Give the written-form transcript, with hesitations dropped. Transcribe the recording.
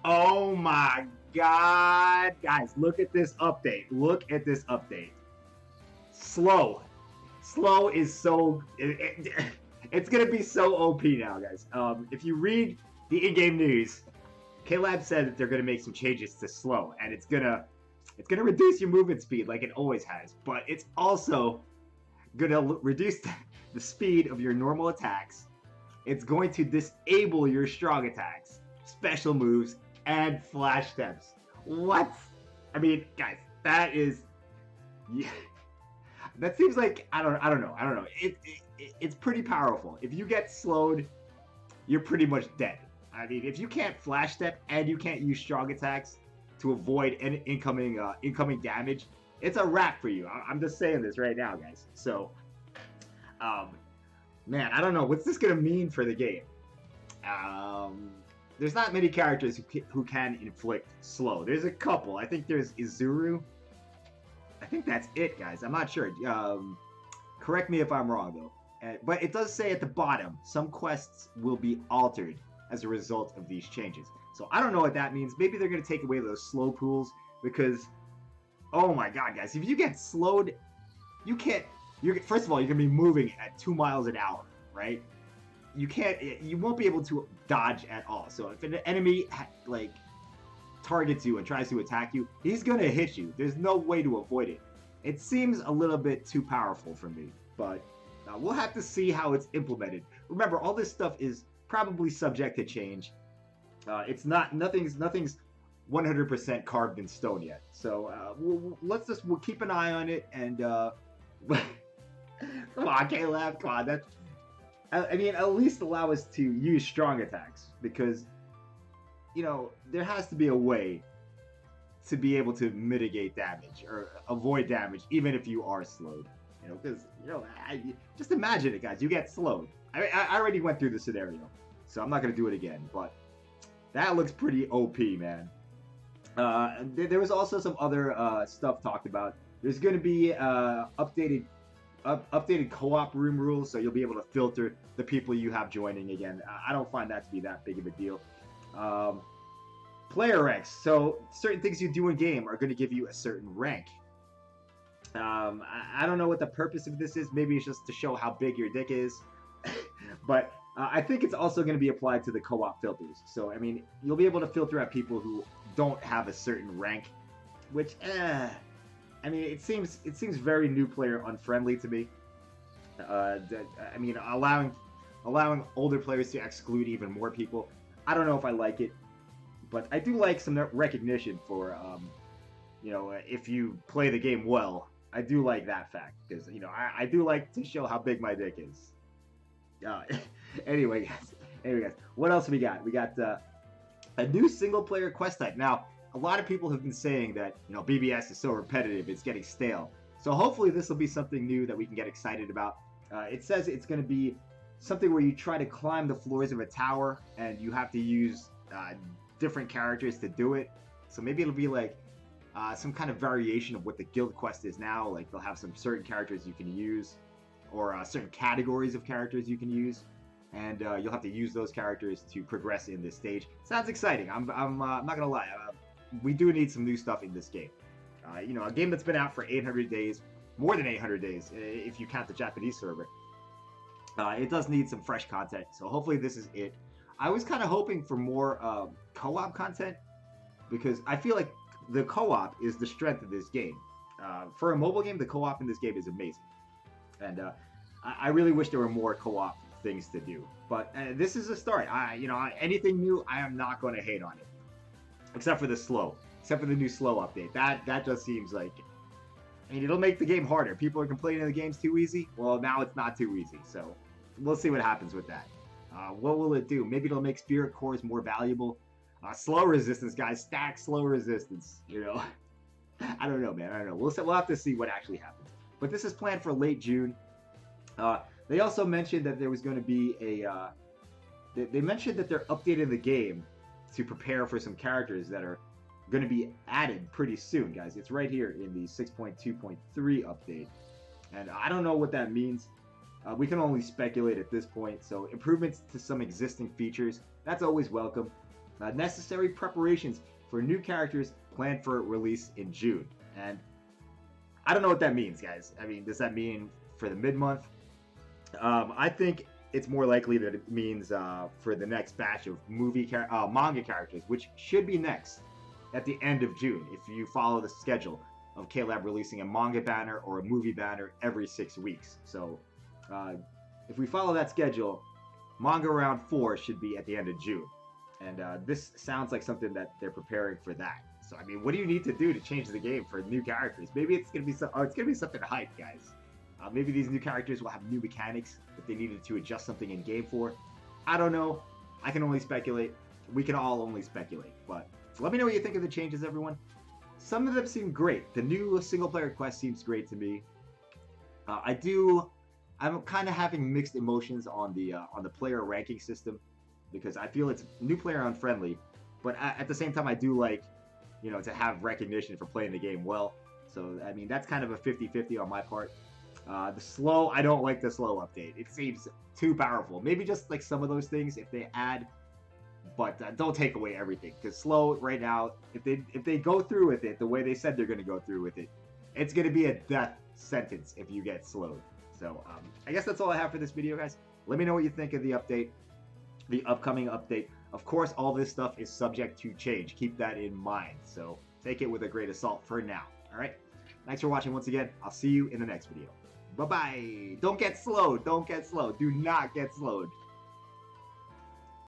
Oh my God, guys! Look at this update. Look at this update. Slow, slow is so. It's gonna be so OP now, guys. If you read the in-game news, KLab said that they're gonna make some changes to slow, and it's gonna reduce your movement speed like it always has, but it's also gonna reduce the speed of your normal attacks. It's going to disable your strong attacks, special moves, and flash steps. What? I mean, guys, that is, yeah, that seems like I don't know. It's pretty powerful. If you get slowed, you're pretty much dead. I mean, if you can't flash step and you can't use strong attacks to avoid any incoming damage, it's a wrap for you. I'm just saying this right now, guys. So, um, man, I don't know what's this gonna mean for the game. Um, there's not many characters who can inflict slow. There's a couple. I think there's Izuru. I think that's it, guys. I'm not sure. Correct me if I'm wrong, though. But it does say at the bottom, some quests will be altered as a result of these changes. So I don't know what that means. Maybe they're going to take away those slow pools because, oh my God, guys, if you get slowed, you can't. First of all, you're going to be moving at 2 miles an hour, right? You won't be able to dodge at all. So if an enemy targets you and tries to attack you, he's going to hit you. There's no way to avoid it. It seems a little bit too powerful for me, but we'll have to see how it's implemented. Remember, all this stuff is probably subject to change. It's nothing's 100% carved in stone yet. So we'll keep an eye on it and come on, Caleb, come on. I mean, at least allow us to use strong attacks because there has to be a way to be able to mitigate damage or avoid damage, even if you are slowed. Because just imagine it, guys. You get slowed. I already went through the scenario, so I'm not gonna do it again. But that looks pretty OP, man. There was also some other stuff talked about. There's gonna be updated co-op room rules, so you'll be able to filter the people you have joining again. I don't find that to be that big of a deal. Player ranks. So certain things you do in game are going to give you a certain rank. I don't know what the purpose of this is. Maybe it's just to show how big your dick is. But I think it's also going to be applied to the co-op filters. So, I mean, you'll be able to filter out people who don't have a certain rank, which, I mean, it seems very new player unfriendly to me. I mean, allowing older players to exclude even more people. I don't know if I like it. But I do like some recognition for, if you play the game well. I do like that fact because I do like to show how big my dick is. Anyway, guys, what else we got? We got a new single player quest type. Now, a lot of people have been saying that BBS is so repetitive, it's getting stale. So hopefully this will be something new that we can get excited about. It says it's going to be something where you try to climb the floors of a tower and you have to use different characters to do it. So maybe it'll be like some kind of variation of what the guild quest is now. Like they'll have some certain characters you can use, or certain categories of characters you can use, and you'll have to use those characters to progress in this stage. Sounds exciting. I'm not gonna lie. We do need some new stuff in this game. A game that's been out for 800 days, more than 800 days if you count the Japanese server. It does need some fresh content. So hopefully this is it. I was kind of hoping for more co-op content because I feel like the co-op is the strength of this game. For a mobile game, the co-op in this game is amazing. And I really wish there were more co-op things to do. But this is a start. Anything new, I am not going to hate on it. Except for the new slow update. That just seems like, it'll make the game harder. People are complaining the game's too easy. Well, now it's not too easy. So we'll see what happens with that. What will it do? Maybe it'll make spirit cores more valuable. Slow resistance, guys. Stack slow resistance. I don't know, man. I don't know. We'll have to see what actually happens. But this is planned for late June. They also mentioned that there was going to be they mentioned that they're updating the game to prepare for some characters that are going to be added pretty soon, guys. It's right here in the 6.2.3 update. And I don't know what that means. We can only speculate at this point. So improvements to some existing features, that's always welcome. necessary preparations for new characters planned for release in June. And I don't know what that means, guys. I mean, does that mean for the mid-month? I think it's more likely that it means for the next batch of manga characters, which should be next at the end of June if you follow the schedule of KLab releasing a manga banner or a movie banner every 6 weeks. So if we follow that schedule, manga round 4 should be at the end of June. And this sounds like something that they're preparing for that. So I mean, what do you need to do to change the game for new characters? Maybe it's gonna be something hype, guys. Maybe these new characters will have new mechanics that they needed to adjust something in game for. I don't know. I can only speculate. We can all only speculate. But let me know what you think of the changes, everyone. Some of them seem great. The new single-player quest seems great to me. I'm kind of having mixed emotions on the player ranking system because I feel it's new player unfriendly. But at the same time, I do like, to have recognition for playing the game well. So I mean, that's kind of a 50-50 on my part. I don't like the slow update. It seems too powerful. Maybe just like some of those things if they add, but don't take away everything. Because slow right now, if they go through with it the way they said they're going to go through with it, it's going to be a death sentence if you get slowed. So I guess that's all I have for this video, guys. Let me know what you think of the update, the upcoming update. Of course, all this stuff is subject to change. Keep that in mind. So take it with a grain of salt for now. All right. Thanks for watching once again. I'll see you in the next video. Bye-bye. Don't get slowed. Don't get slowed. Do not get slowed.